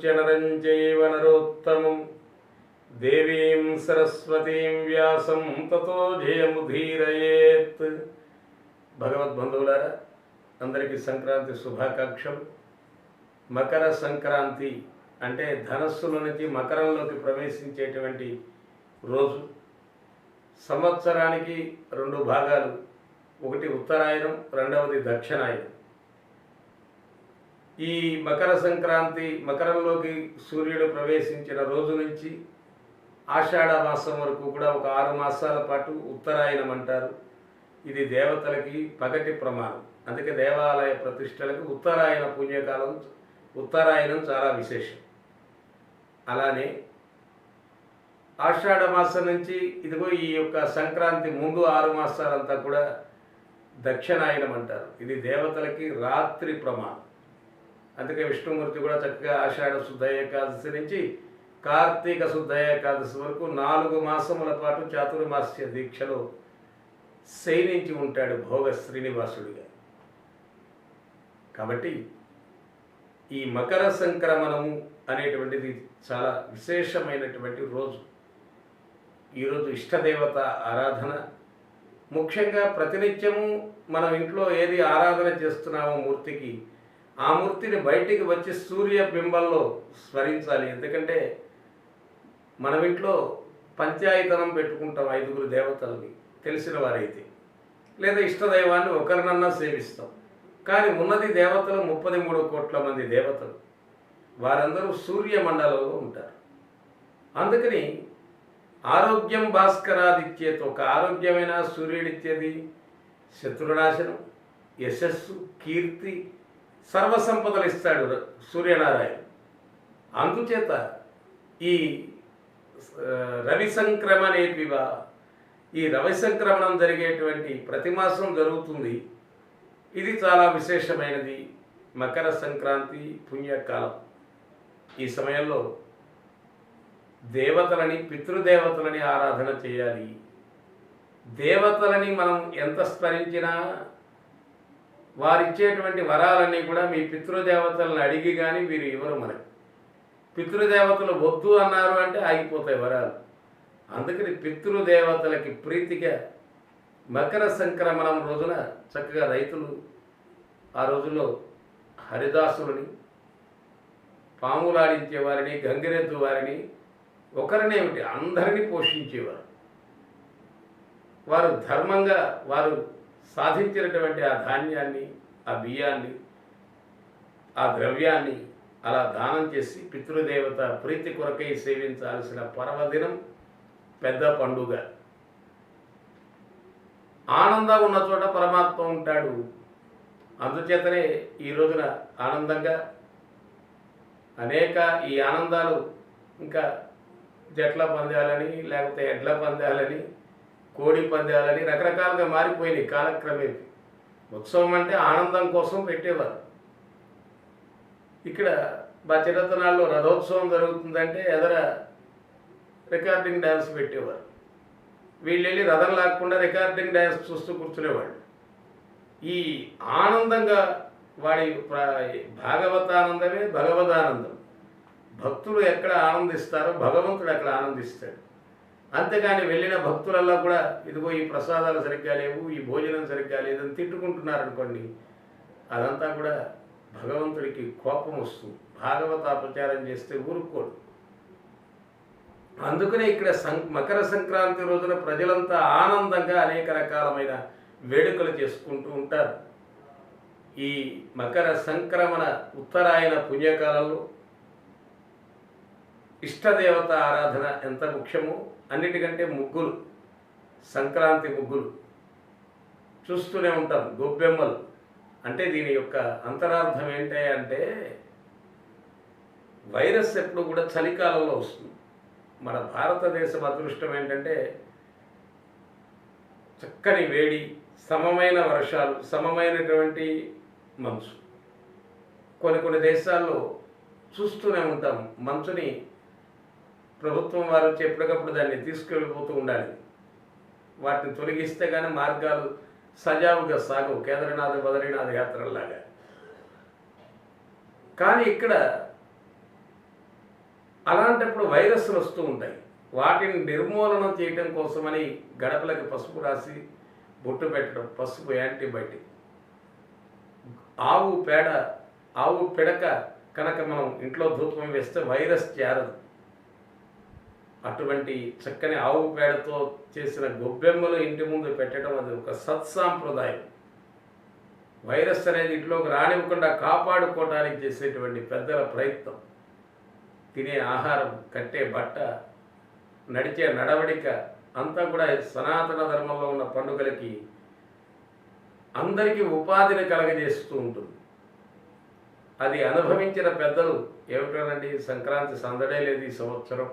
ప్రకృత్య నరం చైవ నరోత్తమం దేవీం సరస్వతీం వ్యాసం తతో జయముధీరయేత్. భగవద్బంధువులారా, అందరికీ సంక్రాంతి శుభాకాంక్షలు. మకర సంక్రాంతి అంటే ధనస్సుల నుంచి మకరంలోకి ప్రవేశించేటువంటి రోజు. సంవత్సరానికి 2 భాగాలు, ఒకటి ఉత్తరాయణం, రెండవది దక్షిణాయనం. ఈ మకర సంక్రాంతి, మకరంలోకి సూర్యుడు ప్రవేశించిన రోజు నుంచి ఆషాఢ మాసం వరకు కూడా ఒక 6 మాసాల పాటు ఉత్తరాయణం అంటారు. ఇది దేవతలకి పగటి ప్రమాణం. అందుకే దేవాలయ ప్రతిష్టలకు ఉత్తరాయణ పుణ్యకాలం, ఉత్తరాయణం చాలా విశేషం. అలానే ఆషాఢ మాసం నుంచి ఇదిగో ఈ యొక్క సంక్రాంతి ముందు 6 మాసాలంతా కూడా దక్షిణాయనం అంటారు. ఇది దేవతలకి రాత్రి ప్రమాణం. అందుకే విష్ణుమూర్తి కూడా చక్కగా ఆషాఢ శుద్ధ ఏకాదశి నుంచి కార్తీక శుద్ధ ఏకాదశి వరకు 4 మాసముల పాటు చాతుర్మాస్య దీక్షలో శయనించి ఉంటాడు భోగ శ్రీనివాసుడిగా. కాబట్టి ఈ మకర సంక్రమణము అనేటువంటిది చాలా విశేషమైనటువంటి రోజు. ఈరోజు ఇష్టదేవత ఆరాధన. ముఖ్యంగా ప్రతినిత్యము మనం ఇంట్లో ఏది ఆరాధన చేస్తున్నామో మూర్తికి, ఆ మూర్తిని బయటికి వచ్చి సూర్య బింబంలో స్మరించాలి. ఎందుకంటే మనం ఇంట్లో పంచాయతనం పెట్టుకుంటాం 5 దేవతలని తెలిసిన వారైతే, లేదా ఇష్టదైవాన్ని ఒకరినన్నా సేవిస్తాం. కానీ ఉన్నది దేవతలు 33 కోట్ల మంది దేవతలు. వారందరూ సూర్యమండలంలో ఉంటారు. అందుకని ఆరోగ్యం భాస్కరాదిత్యేతో, ఒక ఆరోగ్యమైన సూర్యుడిచ్చేది శత్రునాశనం, యశస్సు, కీర్తి, సర్వసంపదలు ఇస్తాడు సూర్యనారాయణ. అందుచేత ఈ రవి సంక్రమణేపివ, ఈ రవి సంక్రమణం జరిగేటువంటి ప్రతి మాసం జరుగుతుంది. ఇది చాలా విశేషమైనది. మకర సంక్రాంతి పుణ్యకాలం. ఈ సమయంలో దేవతలని, పితృదేవతలని ఆరాధన చేయాలి. దేవతలని మనం ఎంత స్మరించినా వారిచ్చేటువంటి వరాలన్నీ కూడా మీ పితృదేవతలను అడిగి కానీ వీరు ఇవ్వరు మనకి. పితృదేవతలు వద్దు అన్నారు అంటే ఆగిపోతాయి వరాలు. అందుకని పితృదేవతలకి ప్రీతిగా మకర సంక్రమణం రోజున చక్కగా రైతులు ఆ రోజుల్లో హరిదాసులని, పాములాడించే వారిని, గంగిరెద్దు వారిని, ఒకరినేమిటి అందరినీ పోషించేవారు. వారు ధర్మంగా వారు సాధించినటువంటి ఆ ధాన్యాన్ని, ఆ బియ్యాన్ని, ఆ ద్రవ్యాన్ని అలా దానం చేసి పితృదేవత ప్రీతి కొరకై సేవించాల్సిన పర్వదినం, పెద్ద పండుగ. ఆనందం ఉన్న చోట పరమాత్మ ఉంటాడు. అందుచేతనే ఈ రోజున ఆనందంగా అనేక ఈ ఆనందాలు ఇంకా జట్ల పందాలని, లేకపోతే ఎడ్ల పందాలని, కోడి పందాలని రకరకాలుగా మారిపోయినాయి కాలక్రమే. ఉత్సవం అంటే ఆనందం కోసం పెట్టేవారు. ఇక్కడ మా చిన్నతనాల్లో రథోత్సవం జరుగుతుందంటే ఎదర రికార్డింగ్ డ్యాన్స్ పెట్టేవారు. వీళ్ళు వెళ్ళి రథం లాక్కుండా రికార్డింగ్ డ్యాన్స్ చూస్తూ కూర్చునేవాళ్ళు. ఈ ఆనందంగా వాడి భాగవతానందమే భగవదానందం. భక్తులు ఎక్కడ ఆనందిస్తారో భగవంతుడు అక్కడ ఆనందిస్తాడు. అంతేగాని వెళ్ళిన భక్తులల్లో కూడా ఇదిగో ఈ ప్రసాదాలు సరిగ్గా లేవు, ఈ భోజనం సరిగ్గా లేదని తిట్టుకుంటున్నారనుకోండి, అదంతా కూడా భగవంతుడికి కోపం వస్తుంది. భాగవతాపచారం చేస్తే ఊరుకోడు. అందుకనే ఇక్కడ మకర సంక్రాంతి రోజున ప్రజలంతా ఆనందంగా అనేక రకాలమైన వేడుకలు చేసుకుంటూ ఉంటారు. ఈ మకర సంక్రమణ ఉత్తరాయణ పుణ్యకాలంలో ఇష్టదేవత ఆరాధన ఎంత ముఖ్యమో, అన్నిటికంటే ముగ్గులు, సంక్రాంతి ముగ్గులు చూస్తూనే ఉంటాం. గొబ్బెమ్మలు అంటే దీని యొక్క అంతరార్థం ఏంటి అంటే, వైరస్ ఎప్పుడు కూడా చలికాలంలో వస్తుంది. మన భారతదేశం అదృష్టం ఏంటంటే చక్కని వేడి, సమమైన వర్షాలు, సమమైనటువంటి మంచు. కొన్ని దేశాల్లో చూస్తూనే ఉంటాం మంచుని ప్రభుత్వం వారు వచ్చి ఎప్పటికప్పుడు దాన్ని తీసుకెళ్ళిపోతూ ఉండాలి. వాటిని తొలగిస్తే కానీ మార్గాలు సజావుగా సాగవు, కేదార్నాథ్ బద్రీనాథ్ యాత్రల్లాగా. కానీ ఇక్కడ అలాంటప్పుడు వైరస్లు వస్తూ ఉంటాయి. వాటిని నిర్మూలన చేయటం కోసమని గడపలకి పసుపు రాసి బొట్టు పెట్టడం, పసుపు యాంటీబయాటిక్. ఆవు పేడ, ఆవు పిడక కనుక మనం ఇంట్లో ధూపం వేస్తే వైరస్ చేరదు. అటువంటి చక్కని ఆవు పేడతో చేసిన గొబ్బెమ్మలు ఇంటి ముందు పెట్టడం అది ఒక సత్సాంప్రదాయం. వైరస్ అనేది ఇంట్లోకి రానివ్వకుండా కాపాడుకోవడానికి చేసేటువంటి పెద్దల ప్రయత్నం. తినే ఆహారం, కట్టే బట్ట, నడిచే నడవడిక అంతా కూడా సనాతన ధర్మంలో ఉన్న పండుగలకి అందరికీ ఉపాధిని కలగజేస్తూ ఉంటుంది. అది అనుభవించిన పెద్దలు ఏమిటోనండి, సంక్రాంతి సందడే లేదు ఈ సంవత్సరం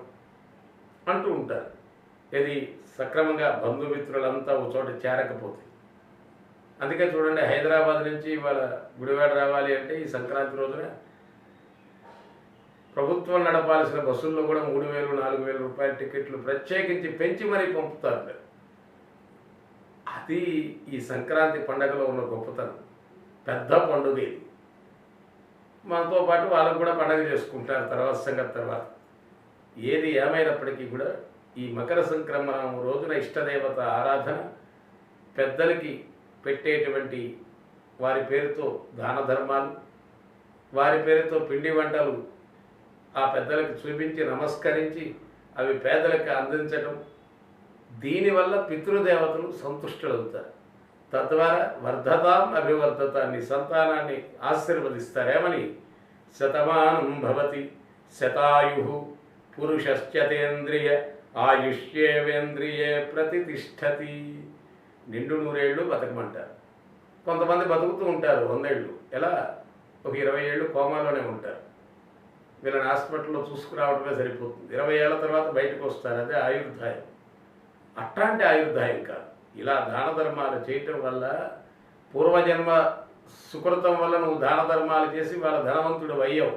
అంటూ ఉంటారు. ఇది సక్రమంగా బంధుమిత్రులంతా ఒక చోట చేరకపోతే. అందుకే చూడండి, హైదరాబాద్ నుంచి ఇవాళ గుడివాడ రావాలి అంటే ఈ సంక్రాంతి రోజున ప్రభుత్వం నడపాల్సిన బస్సుల్లో కూడా 3,000, 4,000 రూపాయల టికెట్లు ప్రత్యేకించి పెంచి మరీ పంపుతారు. అది ఈ సంక్రాంతి పండగలో ఉన్న గొప్పతనం. పెద్ద పండుగ ఇది. మనతో పాటు వాళ్ళకు కూడా పండగ చేసుకుంటారు తర్వాత సంగతి. తర్వాత ఏది ఏమైనప్పటికీ కూడా ఈ మకర సంక్రమణం రోజున ఇష్టదేవత ఆరాధన, పెద్దలకి పెట్టేటువంటి వారి పేరుతో దాన ధర్మాలు, వారి పేరుతో పిండి వంటలు ఆ పెద్దలకు చూపించి నమస్కరించి అవి పేదలకు అందించడం, దీనివల్ల పితృదేవతలు సంతుష్టులవుతారు. తద్వారా వర్ధతాం అభివర్ధతాన్ని, సంతానాన్ని ఆశీర్వదిస్తారేమని శతమానం భవతి శతాయు పురుషశ్చతేంద్రియ ఆయుష్యేవేంద్రియే ప్రతిష్టతి. నిండు 100 ఏళ్ళు బతకమంటారు. కొంతమంది బతుకుతూ ఉంటారు 100 ఏళ్ళు. ఎలా? ఒక 20 ఏళ్ళు కోమాలోనే ఉంటారు. వీళ్ళని హాస్పిటల్లో చూసుకురావడమే సరిపోతుంది. 20 ఏళ్ల తర్వాత బయటకు వస్తారు. అదే ఆయుర్దాయం. అట్లాంటి ఆయుర్దాయం కాదు. ఇలా దాన ధర్మాలు చేయటం వల్ల, పూర్వజన్మ సుకృతం వల్ల నువ్వు దాన ధర్మాలు చేసి వాళ్ళ ధనవంతుడు అయ్యావు.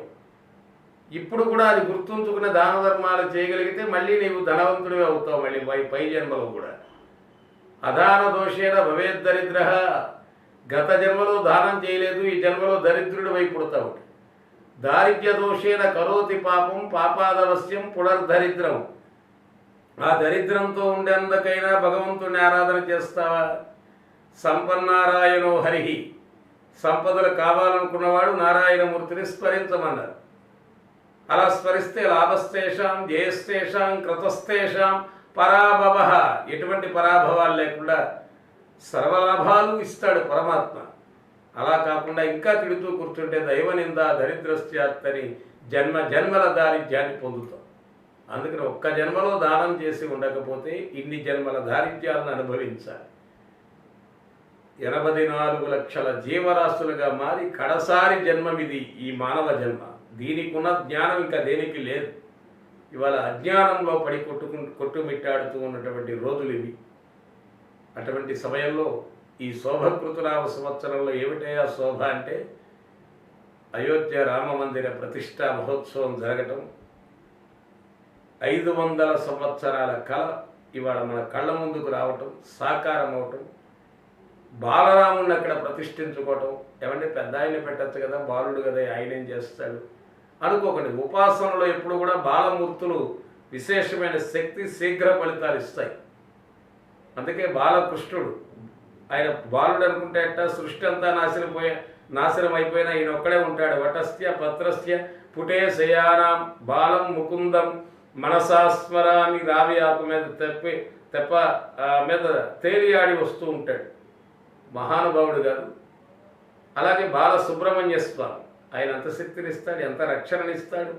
ఇప్పుడు కూడా అది గుర్తుంచుకునే దాన ధర్మాలు చేయగలిగితే మళ్ళీ నీవు ధనవంతుడివి అవుతావు. మళ్ళీ పై జన్మలో కూడా. అదాన దోషేన భవేద్ దరిద్ర. గత జన్మలో దానం చేయలేదు, ఈ జన్మలో దరిద్రుడు వై పుడతావు. దారిద్ర్య దోషేన కరోతి పాపం పాపాదవశ్యం పునర్దరిద్రం. ఆ దరిద్రంతో ఉండేందుకైనా భగవంతుడిని ఆరాధన చేస్తావా? సంపన్నారాయణో హరిహి. సంపదలు కావాలనుకున్నవాడు నారాయణమూర్తిని స్మరించమన్నారు. అలా స్మరిస్తే లాభస్తేషాం జయస్తేషాం కృతస్తేషాం పరాభవ. ఎటువంటి పరాభవాలు లేకుండా సర్వలాభాలు ఇస్తాడు పరమాత్మ. అలా కాకుండా ఇంకా తిడుతూ కూర్చుంటే దైవనింద దరిద్రస్యాత్తని జన్మల దారిద్ర్యాన్ని పొందుతాం. అందుకని ఒక్క జన్మలో దానం చేసి ఉండకపోతే ఇన్ని జన్మల దారిద్ర్యాలను అనుభవించాలి. 84 లక్షల జీవరాశులుగా మారి కడసారి జన్మమిది ఈ మానవ జన్మ. దీనికి ఉన్న జ్ఞానం ఇంకా దేనికి లేదు. ఇవాళ అజ్ఞానంలో పడి కొట్టుమిట్టాడుతూ ఉన్నటువంటి రోజులు ఇవి. అటువంటి సమయంలో ఈ శోభకృతునామ సంవత్సరంలో ఏమిటయా శోభ అంటే, అయోధ్య రామమందిర ప్రతిష్టా మహోత్సవం జరగటం, 500 సంవత్సరాల కళ ఇవాళ మన కళ్ళ ముందుకు రావటం, సాకారం అవటం, బాలరాముడిని అక్కడ ప్రతిష్ఠించుకోవటం. ఏమంటే పెద్ద ఆయన పెట్టచ్చు కదా, బాలుడు కదా, ఆయన ఏం చేస్తాడు అనుకోకండి. ఉపాసనలో ఎప్పుడు కూడా బాలమూర్తులు విశేషమైన శక్తి, శీఘ్ర ఫలితాలు ఇస్తాయి. అందుకే బాలకృష్ణుడు, ఆయన బాలుడు అనుకుంటే అట్ట సృష్టి అంతా నాశనం అయిపోయినా ఈయన ఒక్కడే ఉంటాడు. వటస్య పత్రస్య పుటే శయానాం బాలం ముకుందం మనసాస్మరాన్ని రావి ఆకు మీద తెప్ప మీద తేలియాడి వస్తూ ఉంటాడు మహానుభావుడు గారు. అలాగే బాల సుబ్రహ్మణ్య స్వామి, ఆయన ఎంత శక్తినిస్తాడు, ఎంత రక్షణనిస్తాడు,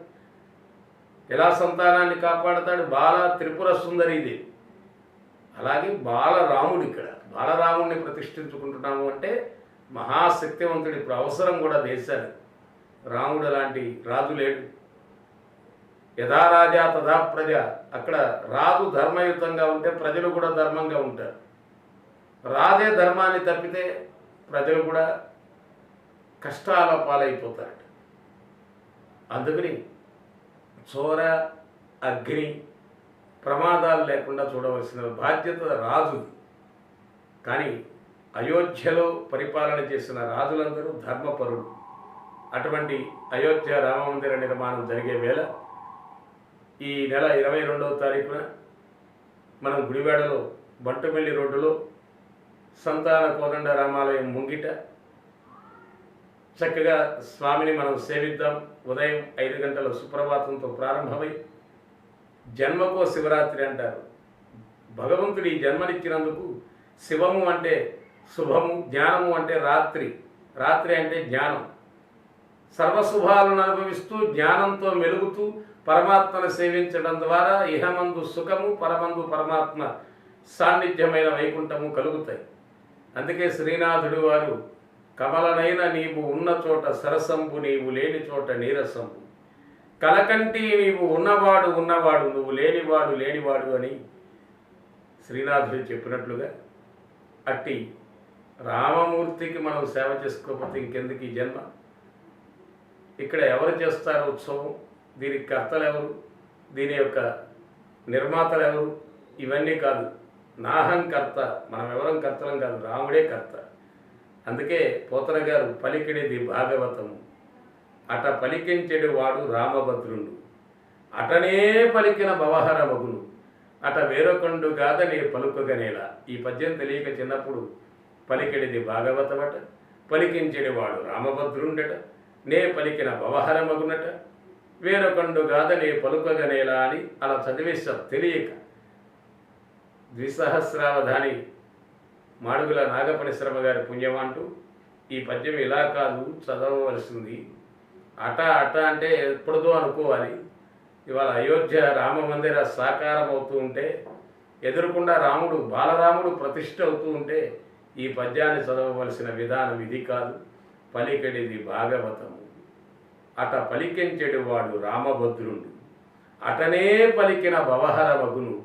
ఎలా సంతానాన్ని కాపాడతాడు. బాల త్రిపుర సుందరీదేవి. అలాగే బాలరాముడు, ఇక్కడ బాలరాముడిని ప్రతిష్ఠించుకుంటున్నాము అంటే మహాశక్తివంతుడు. ఇప్పుడు అవసరం కూడా దేశానికి. రాముడు లాంటి రాజు లేడు. యథా రాజా తథా ప్రజ. అక్కడ రాజు ధర్మయుతంగా ఉంటే ప్రజలు కూడా ధర్మంగా ఉంటారు. రాజే ధర్మాన్ని తప్పితే ప్రజలు కూడా కష్టాల పాలైపోతారట. అందుకని చోర, అగ్ని, ప్రమాదాలు లేకుండా చూడవలసిన బాధ్యత రాజుది. కానీ అయోధ్యలో పరిపాలన చేసిన రాజులందరూ ధర్మపరులు. అటువంటి అయోధ్య రామమందిర నిర్మాణం జరిగే వేళ ఈ నెల 22వ తారీఖున మనం గుడివాడలో బంటుమిల్లి రోడ్డులో సంతాన కోదండ రామాలయం ముంగిట చక్కగా స్వామిని మనం సేవిద్దాం. ఉదయం 5 గంటల సుప్రభాతంతో ప్రారంభమై జన్మకో శివరాత్రి అంటారు. భగవంతుడి జన్మనిచ్చినందుకు శివము అంటే శుభము, జ్ఞానము అంటే రాత్రి, రాత్రి అంటే జ్ఞానం. సర్వశుభాలను అనుభవిస్తూ జ్ఞానంతో మెలుగుతూ పరమాత్మను సేవించడం ద్వారా ఇహమందు సుఖము, పరమందు పరమాత్మ సాన్నిధ్యమైన వైకుంఠము కలుగుతాయి. అందుకే శ్రీనాథుడు వారు కమలనైన నీవు ఉన్న చోట సరసంబు, నీవు లేని చోట నీరసంబు, కలకంటి నీవు ఉన్నవాడు ఉన్నవాడు, నువ్వు లేనివాడు లేనివాడు అని శ్రీనాథుడు చెప్పినట్లుగా అట్టి రామమూర్తికి మనం సేవ చేసుకోకపోతే ఇంకెందుకు ఈ జన్మ? ఇక్కడ ఎవరు చేస్తారు ఉత్సవం? దీనికి కర్తలు ఎవరు? దీని యొక్క నిర్మాతలు ఎవరు? ఇవన్నీ కాదు. నాహం కర్త, మనం ఎవరం కర్తలం కాదు, రాముడే కర్త. అందుకే పోతన గారు పలికిడిది భాగవతము, అట పలికించెడు వాడు రామభద్రుండు, అటనే పలికిన భవహర మగును, అట వేరొకండు గాదనే పలుకగనేలా. ఈ పద్యం తెలియక చిన్నప్పుడు పలికిడిది భాగవతమట, పలికించెడు వాడు రామభద్రుండట, నే పలికిన భవహర మగునట, వేరొకండు గాదనే పలుకగనేలా అని అలా చదివేశాం తెలియక. ద్విసహస్రావధాని మాడుగుల నాగపరిశ్రమ గారి పుణ్యం అంటూ ఈ పద్యం ఇలా కాదు చదవవలసింది. అట అట అంటే ఎప్పుడుదో అనుకోవాలి. ఇవాళ అయోధ్య రామ మందిర సాకారం అవుతూ ఉంటే, ఎదురుకుండా రాముడు బాలరాముడు ప్రతిష్ఠ అవుతూ ఉంటే ఈ పద్యాన్ని చదవవలసిన విధానం ఇది కాదు. పలికెడిది భాగవతము, అట పలికించెడు వాడు రామభద్రుండు, అటనే పలికిన భవహర మగును,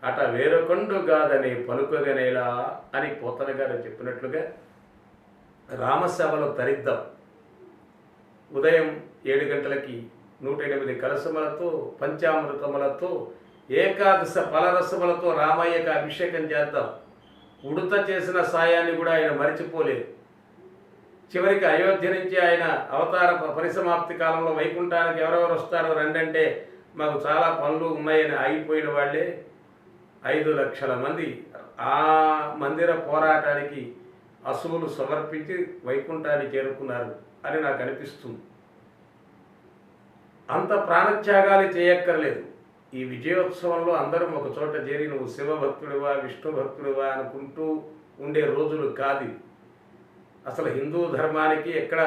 అట వేరొకండు గాదనే పలుకగనేలా అని పోతన గారు చెప్పినట్లుగా రామసభలో తరిద్దాం. ఉదయం 7 గంటలకి 108 కలశములతో, పంచామృతములతో, ఏకాదశ ఫలరసములతో రామయ్యకి అభిషేకం చేద్దాం. ఉడత చేసిన సాయాన్ని కూడా ఆయన మరిచిపోలేదు. చివరికి అయోధ్య నుంచి ఆయన అవతార పరిసమాప్తి కాలంలో వైకుంఠానికి ఎవరెవరు వస్తారో రండంటే మాకు చాలా పనులు ఉన్నాయని ఆగిపోయిన వాళ్ళే 5 లక్షల మంది ఆ మందిర పోరాటానికి అసువులు సమర్పించి వైకుంఠాన్ని చేరుకున్నారు అని నాకు అనిపిస్తుంది. అంత ప్రాణత్యాగాలు చేయక్కర్లేదు. ఈ విజయోత్సవంలో అందరం ఒక చోట చేరి నువ్వు శివభక్తుడివా విష్ణు భక్తుడివా అనుకుంటూ ఉండే రోజులు కాదు. అసలు హిందూ ధర్మానికి ఎక్కడ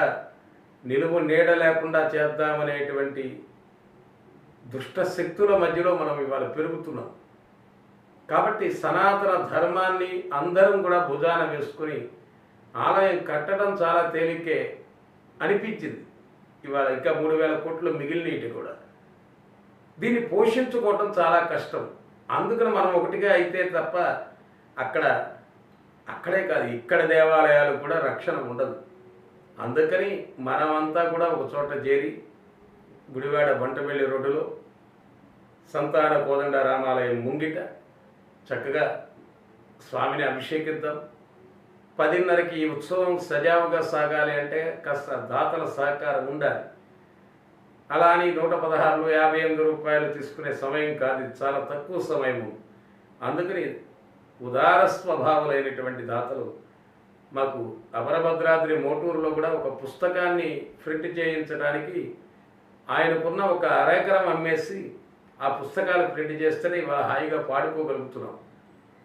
నిలువు నీడ లేకుండా చేద్దామనేటువంటి దుష్ట శక్తుల మధ్యలో మనం ఇవాళ పెరుగుతున్నాం. కాబట్టి సనాతన ధర్మాన్ని అందరం కూడా భుజాన వేసుకుని ఆలయం కట్టడం చాలా తేలికే అనిపించింది. ఇవాళ ఇంకా 3,000 కోట్లు మిగిలినటి కూడా దీన్ని పోషించుకోవటం చాలా కష్టం. అందుకని మనం ఒకటిగా అయితే తప్ప అక్కడే కాదు ఇక్కడ దేవాలయాలు కూడా రక్షణ ఉండదు. అందుకని మనమంతా కూడా ఒక చోట చేరి గుడివాడ బంటుమిల్లి రోడ్డులో సంతాన కోదండ రామాలయం ముంగిట చక్కగా స్వామిని అభిషేకిద్దాం. 10:30కి ఈ ఉత్సవం సజావుగా సాగాలి అంటే కాస్త దాతల సహకారం ఉండాలి. అలా అని 116, 58 రూపాయలు తీసుకునే సమయం కాదు, ఇది చాలా తక్కువ సమయము. అందుకని ఉదార స్వభావులైనటువంటి దాతలు మాకు అపరభద్రాద్రి మోటూరులో కూడా ఒక పుస్తకాన్ని ప్రింట్ చేయించడానికి ఆయనకున్న ఒక అరెకరం అమ్మేసి ఆ పుస్తకాలు ప్రింట్ చేస్తేనే ఇవాళ హాయిగా పాడుకోగలుగుతున్నాం.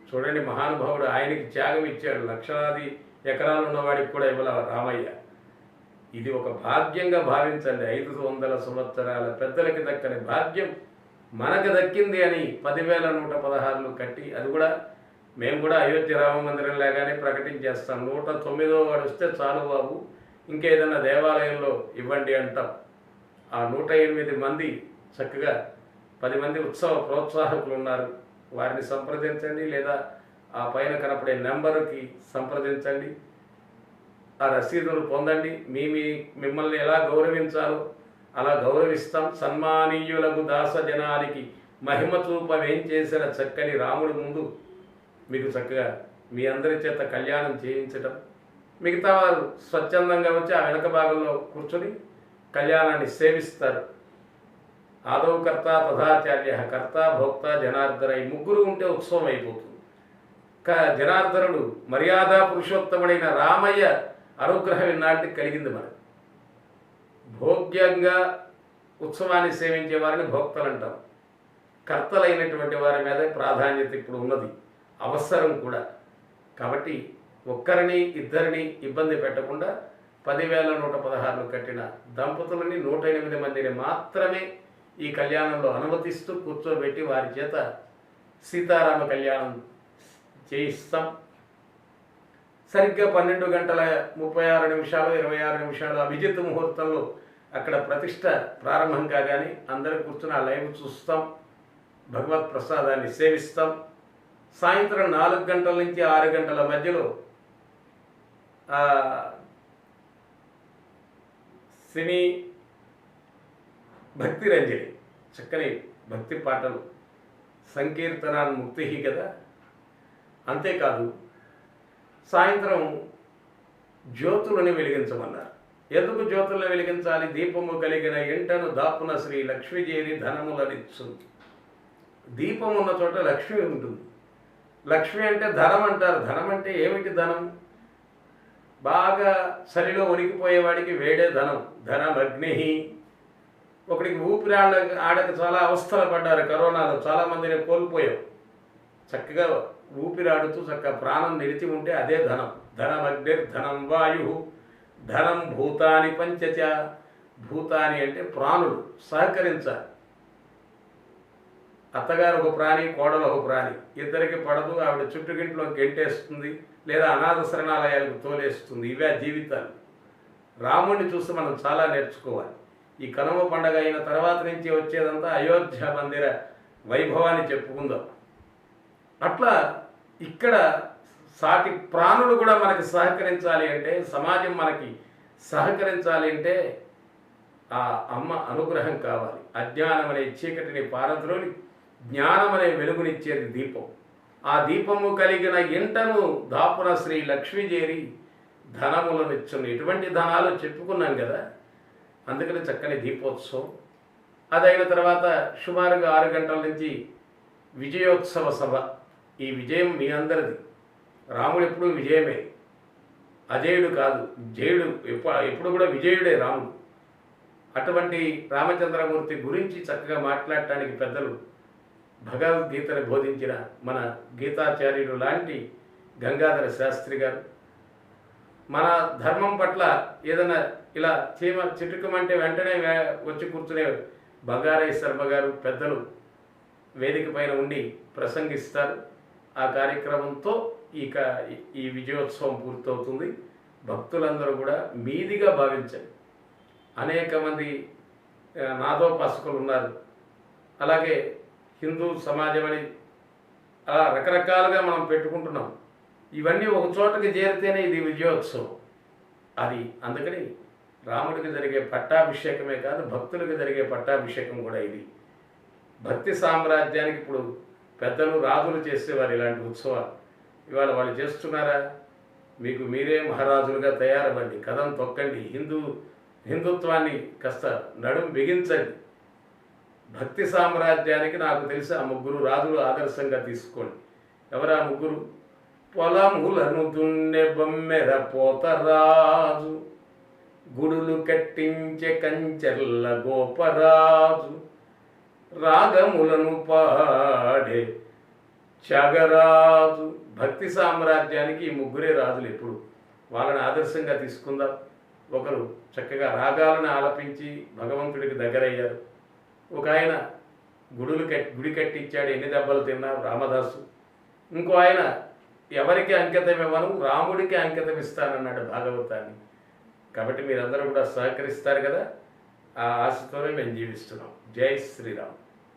చూడండి, మహానుభావుడు ఆయనకి త్యాగం ఇచ్చాడు. లక్షలాది ఎకరాలు ఉన్నవాడికి కూడా ఇవాళ రామయ్య. ఇది ఒక భాగ్యంగా భావించండి. 500 సంవత్సరాల పెద్దలకి దక్కని భాగ్యం మనకు దక్కింది అని 10,116 కట్టి, అది కూడా మేము కూడా అయోధ్య రామ మందిరం లాగానే ప్రకటించేస్తాం. 109వ వాడు వస్తే చాలు బాబు, ఇంకేదన్నా దేవాలయంలో ఇవ్వండి అంటాం. ఆ 108 మంది చక్కగా 10 మంది ఉత్సవ ప్రోత్సాహకులు ఉన్నారు. వారిని సంప్రదించండి, లేదా ఆ పైన కనపడే నెంబరుకి సంప్రదించండి. ఆ రసీదులు పొందండి. మిమ్మల్ని ఎలా గౌరవించాలో అలా గౌరవిస్తాం. సన్మానీయులకు దాసజనానికి మహిమ చూపవేం చేసిన చక్కని రాముడి ముందు మీకు చక్కగా మీ అందరి చేత కళ్యాణం చేయించటం, మిగతా వారు స్వచ్ఛందంగా వచ్చి ఆ వెనక భాగంలో కూర్చొని కళ్యాణాన్ని సేవిస్తారు. ఆదౌ కర్త తథాచార్య, కర్త భోక్త జనార్దన, ఈ ముగ్గురు ఉంటే ఉత్సవం అయిపోతుంది. జనార్దనుడు మర్యాద పురుషోత్తముడైన రామయ్య అనుగ్రహం ఇన్నాటికి కలిగింది మనకు. భోగ్యంగా ఉత్సవాన్ని సేవించే వారిని భోక్తలు అంటాం. కర్తలైనటువంటి వారి మీద ప్రాధాన్యత ఇప్పుడు ఉన్నది, అవసరం కూడా. కాబట్టి ఒక్కరిని ఇద్దరిని ఇబ్బంది పెట్టకుండా 10,116 కట్టిన దంపతులని 108 మందిని మాత్రమే ఈ కళ్యాణంలో అనుమతిస్తూ కూర్చోబెట్టి వారి చేత సీతారామ కళ్యాణం చేయిస్తాం. సరిగ్గా 12:36 26 అభిజిత్ ముహూర్తంలో అక్కడ ప్రతిష్ట ప్రారంభం కాగానే అందరూ కూర్చుని ఆ లైవ్ చూస్తాం, భగవత్ ప్రసాదాన్ని సేవిస్తాం. సాయంత్రం 4 గంటల నుంచి 6 గంటల మధ్యలో సినీ భక్తి రంజని, చక్కని భక్తి పాటలు, సంకీర్తనాన్ని ముక్తి కదా. అంతేకాదు సాయంత్రం జ్యోతులను వెలిగించమన్నారు. ఎందుకు జ్యోతులను వెలిగించాలి? దీపము కలిగిన ఇంటను దాపున శ్రీ లక్ష్మి చేరి ధనములనిచ్చు. దీపం ఉన్న చోట లక్ష్మి ఉంటుంది. లక్ష్మి అంటే ధనం అంటారు. ధనం అంటే ఏమిటి? ధనం బాగా చలిలో వణికిపోయేవాడికి వేడే ధనం. ధనమగ్ని. ఒకడికి ఆడక చాలా అవస్థలు పడ్డారు కరోనాలో, చాలామందిని కోల్పోయాం. చక్కగా ఊపిరాడుతూ చక్కగా ప్రాణం నిలిచి ఉంటే అదే ధనం. ధనమగ్నిర్ ధనం వాయు ధనం భూతాని పంచచ. భూతాని అంటే ప్రాణులు, సహకరించాలి. అత్తగారు ఒక ప్రాణి, కోడలు ఒక ప్రాణి, ఇద్దరికి పడదు, ఆవిడ చుట్టుగింట్లో గెంటేస్తుంది లేదా అనాథ శరణాలయాలకు తోలేస్తుంది. ఇవే జీవితాలు. రాముడిని చూసి మనం చాలా నేర్చుకోవాలి. ఈ కనుమ పండగ అయిన తర్వాత నుంచి వచ్చేదంతా అయోధ్య మందిర వైభవాన్ని చెప్పుకుందాం. అట్లా ఇక్కడ సాటి ప్రాణులు కూడా మనకి సహకరించాలి అంటే, సమాజం మనకి సహకరించాలి అంటే ఆ అమ్మ అనుగ్రహం కావాలి. అజ్ఞానం అనే చీకటిని పారద్రోలి జ్ఞానం అనే వెలుగునిచ్చేది దీపం. ఆ దీపము కలిగిన ఇంటను దాపున శ్రీ లక్ష్మి చేరి ధనములనిచ్చును. ఎటువంటి ధనాలు చెప్పుకున్నాం కదా, అందుకని చక్కని దీపోత్సవం. అదైన తర్వాత సుమారుగా 6 గంటల నుంచి విజయోత్సవ సభ. ఈ విజయం మీ అందరిది. రాముడు ఎప్పుడు విజయమే, అజేయుడు కాదు. జయుడు ఎప్పుడు కూడా విజయుడే రాముడు. అటువంటి రామచంద్రమూర్తి గురించి చక్కగా మాట్లాడటానికి పెద్దలు భగవద్గీతను బోధించిన మన గీతాచార్యులు లాంటి గంగాధర శాస్త్రి గారు, మన ధర్మం పట్ల ఏదైనా ఇలా చిటుకమంటే వెంటనే వచ్చి కూర్చునే బంగారయ్య శర్మ గారు పెద్దలు వేదిక పైన ఉండి ప్రసంగిస్తారు. ఆ కార్యక్రమంతో ఈ విజయోత్సవం పూర్తవుతుంది. భక్తులందరూ కూడా మీదిగా భావించండి. అనేక మంది నాదోపాసకులు ఉన్నారు, అలాగే హిందూ సమాజం అని అలా రకరకాలుగా మనం పెట్టుకుంటున్నాం. ఇవన్నీ ఒక చోటకి చేరితేనే ఇది విజయోత్సవం. అది అందుకని రాముడికి జరిగే పట్టాభిషేకమే కాదు, భక్తులకు జరిగే పట్టాభిషేకం కూడా ఇది. భక్తి సామ్రాజ్యానికి ఇప్పుడు పెద్దలు రాజులు చేసేవారు ఇలాంటి ఉత్సవాలు. ఇవాళ వాళ్ళు చేస్తున్నారా? మీకు మీరే మహారాజులుగా తయారవ్వండి, కథం తొక్కండి, హిందుత్వాన్ని కాస్త నడుం బిగించండి. భక్తి సామ్రాజ్యానికి నాకు తెలిసి ఆ 3 రాజులు ఆదర్శంగా తీసుకోండి. ఎవరా 3? పొలములను దున్నె బొమ్మెర పోతరాజు, గుడులు కట్టించే కంచెర్ల గోపరాజు, రాగములను పాడే త్యాగరాజు. భక్తి సామ్రాజ్యానికి ఈ 3 రాజులు. ఎప్పుడు వాళ్ళని ఆదర్శంగా తీసుకుందాం. ఒకరు చక్కగా రాగాలను ఆలపించి భగవంతుడికి దగ్గరయ్యారు. ఒక ఆయన గుడి కట్టించాడు, ఎన్ని దెబ్బలు తిన్నా రామదాసు. ఇంకో ఆయన ఎవరికి అంకితం ఇవ్వను, రాముడికి అంకితం ఇస్తానన్నాడు భాగవతాన్ని. కాబట్టి మీరందరూ కూడా సహకరిస్తారు కదా, ఆ ఆశతోనే మేము జీవిస్తున్నాం. జై శ్రీరామ్.